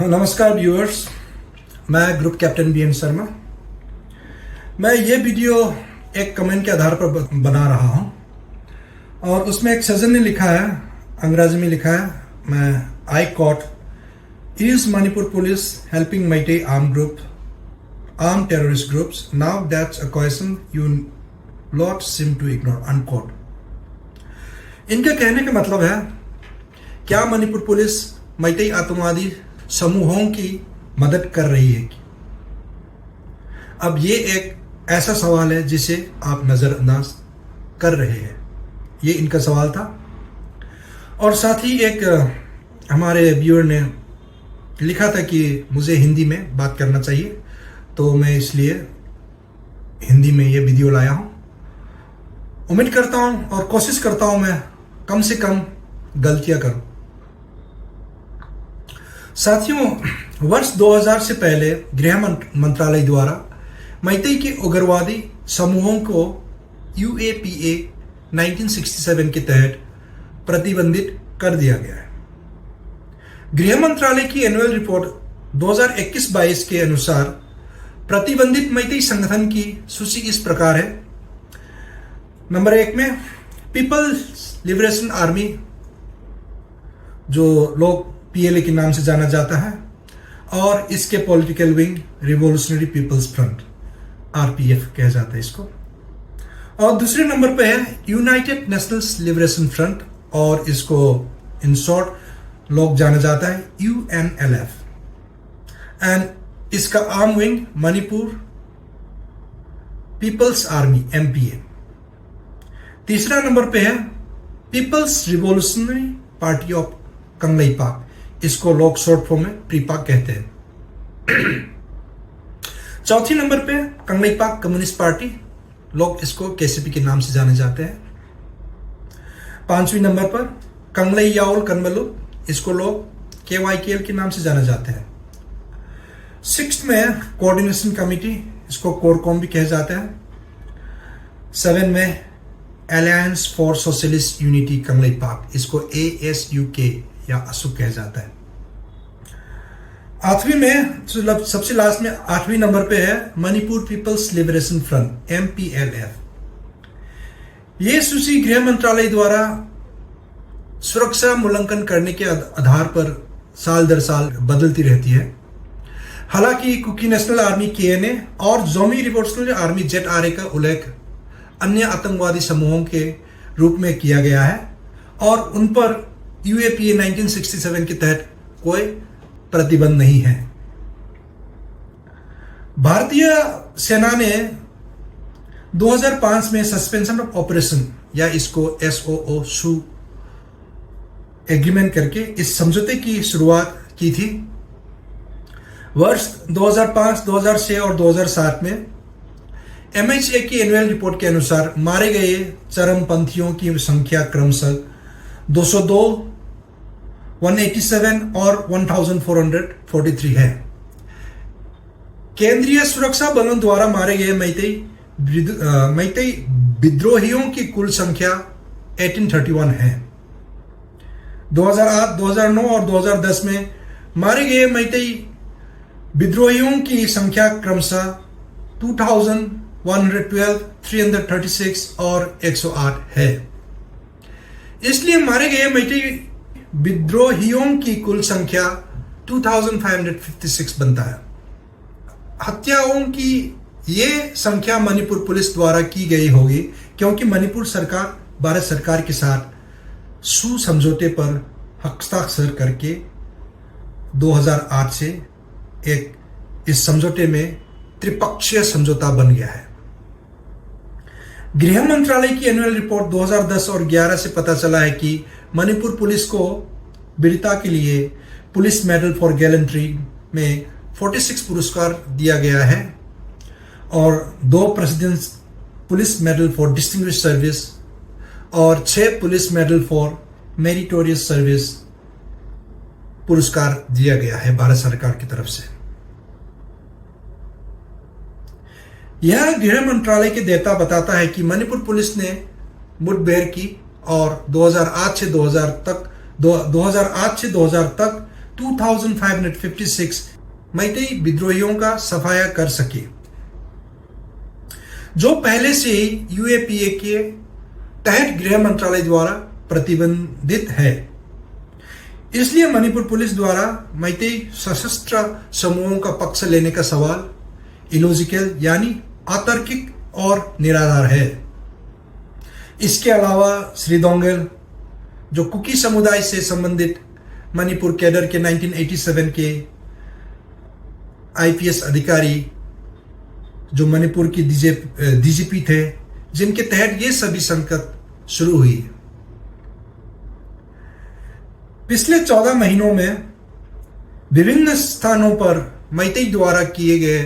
नमस्कार व्यूअर्स, मैं group captain B N Sharma. मैं ये वीडियो एक कमेंट के आधार पर बना रहा हूँ और उसमें एक सज्जन ने लिखा है, अंग्रेजी में लिखा है, मैं I quote is Manipur police helping Meitei arm terrorist groups now that's a question you lot seem to ignore unquote. इनके कहने का मतलब है, क्या मणिपुर पुलिस मैटे आतंकवादी समूहों की मदद कर रही है? अब ये एक ऐसा सवाल है जिसे आप नजरअंदाज कर रहे हैं। ये इनका सवाल था। और साथ ही एक हमारे व्यूअर ने लिखा था कि मुझे हिंदी में बात करना चाहिए, तो मैं इसलिए हिंदी में ये वीडियो लाया हूँ। उम्मीद करता हूँ और कोशिश करता हूँ मैं कम से कम गलतियां करूं। साथियों, वर्ष 2000 से पहले गृह मंत्रालय द्वारा मैतेई के उग्रवादी समूहों को UAPA 1967 के तहत प्रतिबंधित कर दिया गया है। गृह मंत्रालय की एनुअल रिपोर्ट 2021-22 के अनुसार प्रतिबंधित मैतेई संगठन की सूची इस प्रकार है। नंबर 1 में पीपल्स लिबरेशन आर्मी, जो लोग PLA के नाम से जाना जाता है, और इसके political wing revolutionary people's front, RPF कहा जाता है इसको। और दूसरे नंबर पे है यूनाइटेड नेशनल्स लिबरेशन फ्रंट, और इसको इन शॉर्ट लोग जाना जाता है UNLF, एंड इसका arm wing Manipur people's army MPA। तीसरा नंबर पे है people's revolutionary party of Kangleipak, इसको लोग शॉर्ट फॉर्म में प्रीपाक कहते हैं। चौथी नंबर पे कंगलेइपाक कम्युनिस्ट पार्टी, लोग इसको KCP के नाम से जाने जाते हैं। पांचवी नंबर पर कंगलेइयाओल कन्वलु, इसको लोग KYKL के नाम से जाने जाते हैं। 6th में कोऑर्डिनेशन कमिटी, इसको कोरकॉम भी कहे जाते हैं। 7 में अलायंस फॉर सोशलिस्ट यूनिटी कंगलेइपाक, इसको ASUK या असुक कहा जाता है। 8वीं में, सबसे लास्ट में 8वीं नंबर पे है Manipur people's liberation front MPLF। ये सूची गृह मंत्रालय द्वारा सुरक्षा मूल्यांकन करने के आधार पर साल दर साल बदलती रहती है। हालांकि कुकी नेशनल आर्मी KNA और जोमी रिवॉल्यूशनरी आर्मी ZRA का उल्लेख अन्य आतंकवादी समूहों के रूप में किया गया है और उन पर UAPA 1967 के तहत कोई प्रतिबंध नहीं है। भारतीय सेना ने 2005 में सस्पेंशन ऑफ ऑपरेशन या इसको SOO एग्रीमेंट करके इस समझौते की शुरुआत की थी। वर्ष 2005, 2006 और 2007 में MHA की एनुअल रिपोर्ट के अनुसार मारे गए चरमपंथियों की संख्या क्रमशः 202, 187 और 1443 है। केंद्रीय सुरक्षा बलों द्वारा मारे गए मैतेई विद्रोहियों की कुल संख्या 1831 है। 2008, 2009 और 2010 में मारे गए मैतेई विद्रोहियों की संख्या क्रमशः 2112, 336 और 108 है। इसलिए मारे गए मैतेई विद्रोहियों की कुल संख्या 2556 बनता है। हत्याओं की ये संख्या मणिपुर पुलिस द्वारा की गई होगी, क्योंकि मणिपुर सरकार भारत सरकार के साथ समझौते पर हस्ताक्षर करके 2008 से एक इस समझौते में त्रिपक्षीय समझौता बन गया है। गृह मंत्रालय की एनुअल रिपोर्ट 2010 और 11 से पता चला है कि मणिपुर पुलिस को वीरता के लिए पुलिस मेडल फॉर गैलेंट्री में 46 पुरस्कार दिया गया है और 2 presidents police medal for distinguished service और 6 police medal for meritorious service पुरस्कार दिया गया है भारत सरकार की तरफ से। यह गृह मंत्रालय के डेटा बताता है कि मणिपुर पुलिस ने मुठभेड़ की और 2008 से 2000 तक 2556 मैतेई विद्रोहियों का सफाया कर सके, जो पहले से ही यूएपीए के तहत गृह मंत्रालय द्वारा प्रतिबंधित है। इसलिए मणिपुर पुलिस द्वारा मैतेई सशस्त्र समूहों का पक्ष लेने का सवाल इलॉजिकल यानी अतार्किक और निराधार है। इसके अलावा श्री दोंगल, जो कुकी समुदाय से संबंधित मणिपुर कैडर के 1987 के आईपीएस अधिकारी, जो मणिपुर की डीजीपी थे, जिनके तहत ये सभी संकट शुरू हुई। पिछले 14 महीनों में विभिन्न स्थानों पर मैतेई द्वारा किए गए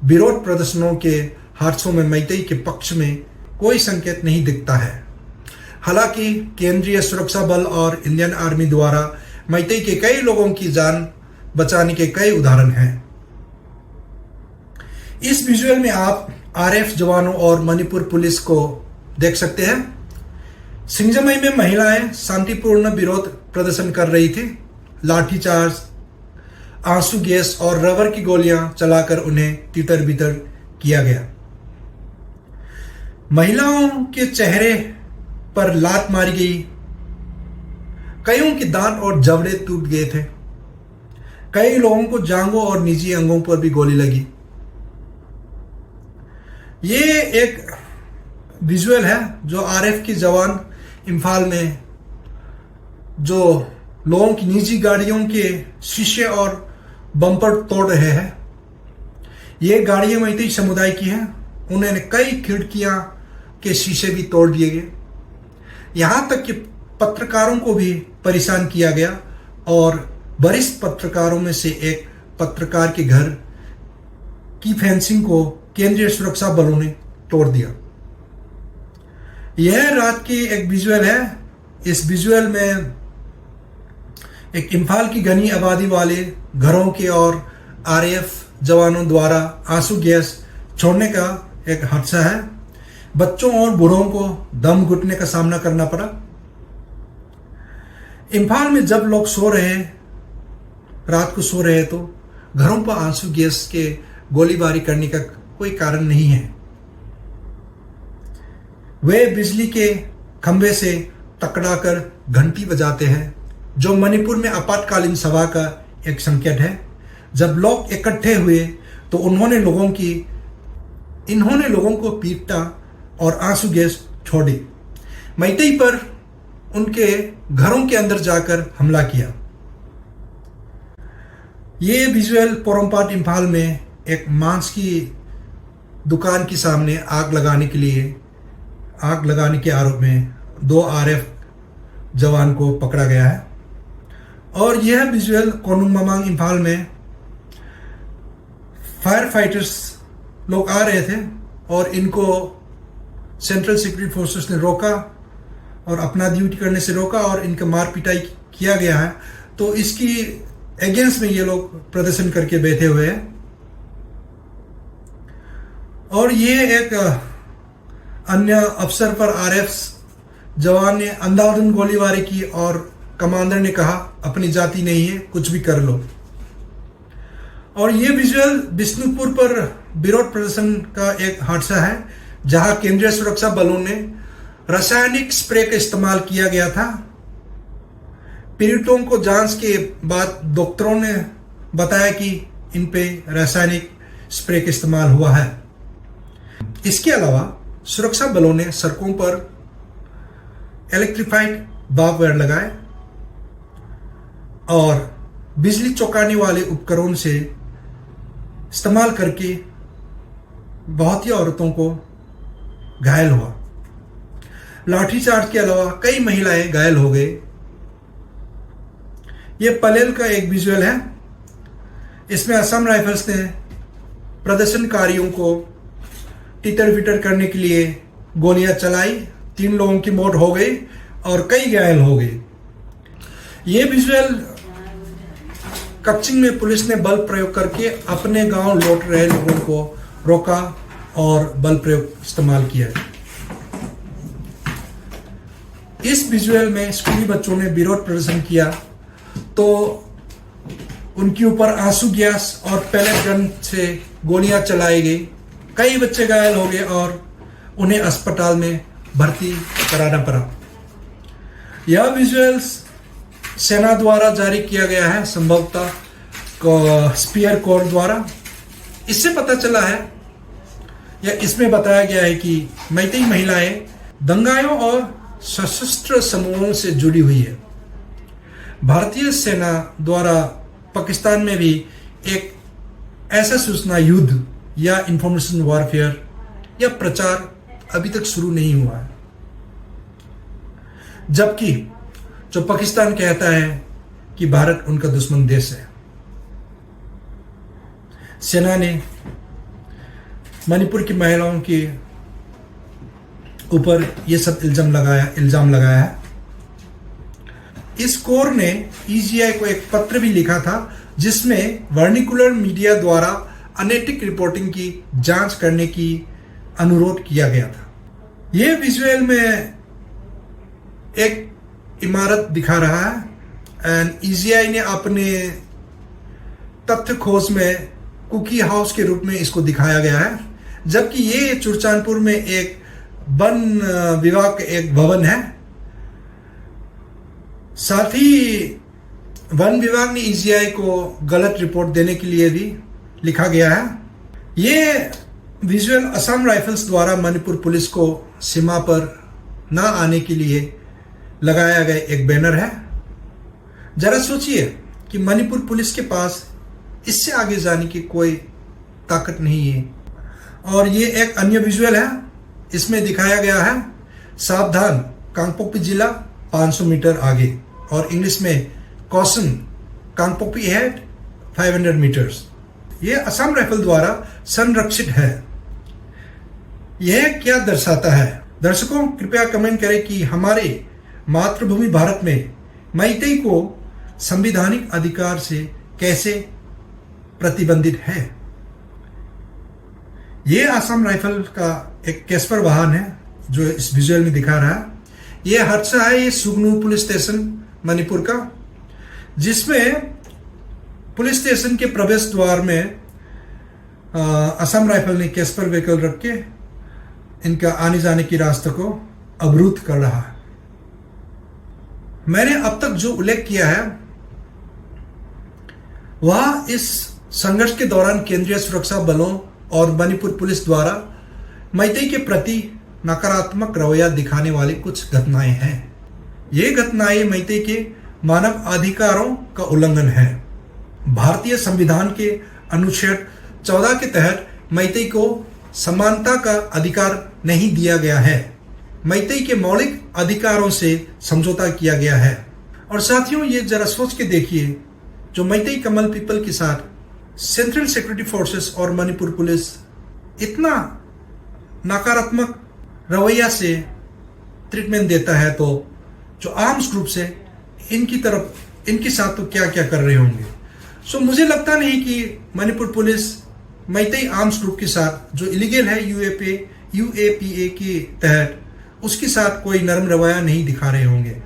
विरोध प्रदर्शनों के हादसों में मैतेई के पक्ष में कोई संकेत नहीं दिखता है। हालांकि केंद्रीय सुरक्षा बल और इंडियन आर्मी द्वारा मैतेई के कई लोगों की जान बचाने के कई उदाहरण हैं। इस विजुअल में आप आरएफ जवानों और मणिपुर पुलिस को देख सकते हैं। सिंगजमई में महिलाएं शांतिपूर्ण विरोध प्रदर्शन कर रही थी। लाठीचार्ज, आंसू गैस और रबर की गोलियां चलाकर उन्हें तितर बितर किया गया। महिलाओं के चेहरे पर लात मारी गई। कईयों के दांत और जबड़े टूट गए थे। कई लोगों को जांघों और निजी अंगों पर भी गोली लगी। ये एक विजुअल है जो आरएफ के जवान इम्फाल में जो लोगों की निजी गाड़ियों के शीशे और बम्पर तोड़ रहे हैं। ये गाड़ियां मैतेई समुदाय की हैं। उन्होंने कई खिड़कियां के शीशे भी तोड़ दिए गए। यहां तक कि पत्रकारों को भी परेशान किया गया और वरिष्ठ पत्रकारों में से एक पत्रकार के घर की फेंसिंग को केंद्रीय सुरक्षा बलों ने तोड़ दिया। यह रात की एक विजुअल है। इस विजुअल में एक इम्फाल की घनी आबादी वाले घरों के और आरएएफ जवानों द्वारा आंसू गैस छोड़ने का एक हादसा है। बच्चों और बूढ़ों को दम घुटने का सामना करना पड़ा। इम्फाल में जब लोग सो रहे, रात को सो रहे, तो घरों पर आंसू गैस के गोलीबारी करने का कोई कारण नहीं है। वे बिजली के खंभे से टकराकर घंटी बजाते हैं, जो मणिपुर में आपातकालीन सभा का एक संकेत है। जब लोग इकट्ठे हुए तो इन्होंने लोगों को पीटा और आंसू गैस छोड़ी। मैतेई पर उनके घरों के अंदर जाकर हमला किया। ये विजुअल पोरमपाट इम्फाल में एक मांस की दुकान के सामने आग लगाने के आरोप में 2 आरएफ जवान को पकड़ा गया है। और यह विजुअल कोनुंग ममांग इम्फाल में फायर फाइटर्स लोग आ रहे थे और इनको सेंट्रल सिक्योरिटी फोर्सेस ने रोका और अपना ड्यूटी करने से रोका और इनका मार पिटाई किया गया है। तो इसकी अगेंस्ट में ये लोग प्रदर्शन करके बैठे हुए हैं। और ये एक अन्य अफसर पर आरएफ जवान ने अंधाधुंध गोलीबारी की और कमांडर ने कहा अपनी जाति नहीं है, कुछ भी कर लो। और ये विजुअल बिष्णुपुर पर विरोध प्रदर्शन का एक हादसा है, जहां केंद्रीय सुरक्षा बलों ने रासायनिक स्प्रे का इस्तेमाल किया गया था। पीड़ितों को जांच के बाद डॉक्टरों ने बताया कि इन पे रासायनिक स्प्रे का इस्तेमाल हुआ है। इसके अलावा सुरक्षा बलों ने सड़कों पर इलेक्ट्रीफाइड बार्ब वायर लगाए और बिजली चौंकाने वाले उपकरणों से इस्तेमाल करके बहुत ही औरतों को घायल हुआ। लाठीचार्ज के अलावा कई महिलाएं घायल हो गए। यह पलेल का एक विजुअल है। इसमें असम राइफल्स ने प्रदर्शनकारियों को तितर बितर करने के लिए गोलियां चलाई। 3 लोगों की मौत हो गई और कई घायल हो गए। ये विजुअल कच्चिंग में पुलिस ने बल प्रयोग करके अपने गांव लौट रहे लोगों को रोका और बल प्रयोग इस्तेमाल किया है। इस विजुअल में स्कूली बच्चों ने विरोध प्रदर्शन किया तो उनके ऊपर आंसू गैस और पैलेट गन से गोलियां चलाई गई। कई बच्चे घायल हो गए और उन्हें अस्पताल में भर्ती कराना पड़ा। यह विजुअल्स सेना द्वारा जारी किया गया है, संभवतः स्पीयर कोर द्वारा। इससे पता चला है या इसमें बताया गया है कि मैतेई महिलाएं दंगाइयों और सशस्त्र समूहों से जुड़ी हुई है। भारतीय सेना द्वारा पाकिस्तान में भी एक ऐसा सूचना युद्ध या इंफॉर्मेशन वॉरफेयर या प्रचार अभी तक शुरू नहीं हुआ है, जबकि जो पाकिस्तान कहता है कि भारत उनका दुश्मन देश है। सेना ने मणिपुर की महिलाओं के ऊपर यह सब इल्जाम लगाया है। इस कोर ने ईजीआई को एक पत्र भी लिखा था जिसमें वर्निकुलर मीडिया द्वारा अनैतिक रिपोर्टिंग की जांच करने की अनुरोध किया गया था। यह विजुअल में एक इमारत दिखा रहा है एंड ईजीआई ने अपने तथ्य खोज में कुकी हाउस के रूप में इसको दिखाया गया है, जबकि ये चुरचानपुर में एक वन विभाग का एक भवन है। साथ ही वन विभाग ने ईजीआई को गलत रिपोर्ट देने के लिए भी लिखा गया है। ये विजुअल असम राइफल्स द्वारा मणिपुर पुलिस को सीमा पर ना आने के लिए लगाया गया एक बैनर है। जरा सोचिए कि मणिपुर पुलिस के पास इससे आगे जाने की कोई ताकत नहीं है। और ये एक अन्य विजुअल है, इसमें दिखाया गया है सावधान कांगपोकपी जिला 500 मीटर आगे, और इंग्लिश में कॉशन कांगपोकपी हेड 500 मीटर्स। ये असम राइफल द्वारा संरक्षित है। यह क्या दर्शाता है? दर्शकों कृपया कमेंट करें कि हमारे मातृभूमि भारत में मैतेई को संवैधानिक अधिकार से कैसे प्रतिबंधित है। यह असम राइफल का एक कैस्पर वाहन है जो इस विजुअल में दिखा रहा है। यह हादसा है ये सुगनू पुलिस स्टेशन मणिपुर का, जिसमें पुलिस स्टेशन के प्रवेश द्वार में असम राइफल ने कैस्पर व्हीकल रख के इनका आने जाने की रास्ते को अवरुद्ध कर रहा है। मैंने अब तक जो उल्लेख किया है वह इस संघर्ष के दौरान केंद्रीय सुरक्षा बलों और मणिपुर पुलिस द्वारा मैतेई के प्रति नकारात्मक रवैया दिखाने वाली कुछ घटनाएं हैं। ये घटनाएं मैतेई के मानव अधिकारों का उल्लंघन है। भारतीय संविधान के अनुच्छेद 14 के तहत मैतेई को समानता का अधिकार नहीं दिया गया है। मैतेई के मौलिक अधिकारों से समझौता किया गया है। और साथियों, ये जरा सोच के देखिए, जो मैतेई कमल पीपल के साथ सेंट्रल सिक्योरिटी फोर्सेस और मणिपुर पुलिस इतना नकारात्मक रवैया से ट्रीटमेंट देता है, तो जो आर्म्स ग्रुप से इनके साथ तो क्या क्या कर रहे होंगे। सो मुझे लगता नहीं कि Manipur police Meitei arms group के साथ जो इलीगल है यूएपीए के तहत उसके साथ कोई नरम रवैया नहीं दिखा रहे होंगे।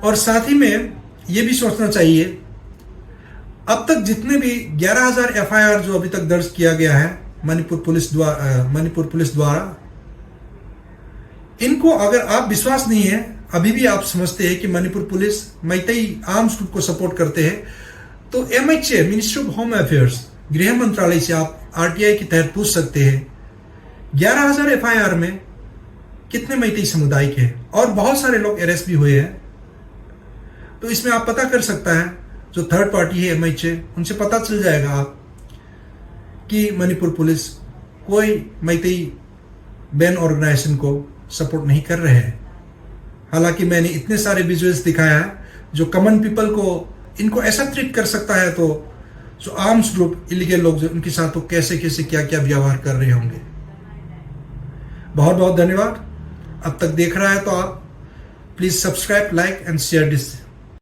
और साथ ही में ये भी सोचना चाहिए, अब तक जितने भी 11,000 एफआईआर जो अभी तक दर्ज किया गया है मणिपुर पुलिस द्वारा, इनको अगर आप विश्वास नहीं है, अभी भी आप समझते हैं कि Manipur police Meitei arms group को सपोर्ट करते हैं, तो MHA ministry of home affairs गृह मंत्रालय से आप आरटीआई के तहत पूछ सकते हैं 11,000 एफआईआर में कितने मैतेई समुदाय के हैं, और बहुत सारे लोग अरेस्ट भी हुए हैं। तो इसमें आप पता कर सकता है, जो थर्ड पार्टी है एमएचए, उनसे पता चल जाएगा आप कि मणिपुर पुलिस कोई मैतेई बैन ऑर्गेनाइजेशन को सपोर्ट नहीं कर रहे हैं। हालांकि मैंने इतने सारे विजुअल्स दिखाया है जो कॉमन पीपल को इनको ऐसा ट्रीट कर सकता है, तो जो आर्म्स ग्रुप इलीगल लोग जो उनके साथ तो कैसे कैसे क्या क्या व्यवहार कर रहे होंगे। बहुत बहुत धन्यवाद। अब तक देख रहा है तो आप please subscribe, like and share this